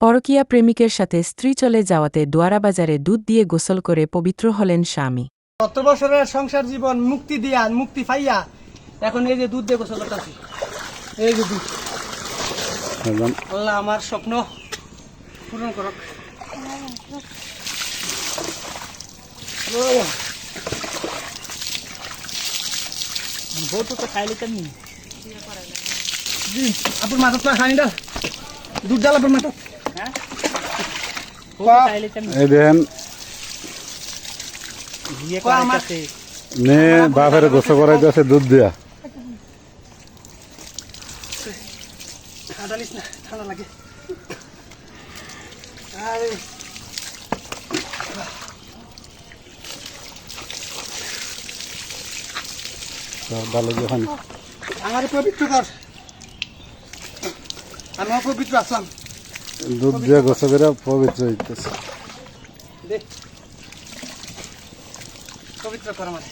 পরকীয়া প্রেমিকের সাথে স্ত্রী চলে যাওয়াতে দোয়ারা বাজারে দুধ দিয়ে গোসল করে পবিত্র হলেন স্বামী। ৭০ বছরের সংসার জীবন মুক্তি পাইয়া এখন এই যে দুধ দিয়ে গোসল করতেছি। এই যে দুধ, আল্লাহ আমার স্বপ্ন পূরণ করুক। আপনার মাথা তো খানি ডাল দুধ ডাল আপনার মাথা। এই দেখেন মেয়ে বাপের গোসল করাইতেছে দুধ দিয়া। ঠান্ডা লাগে। ভালো যখন আমার পবিত্র কর, আমি অপবিত্র আসলাম। দুধ দিয়ে গোসল করে পবিত্র হইতেছে। পবিত্র কর আমার।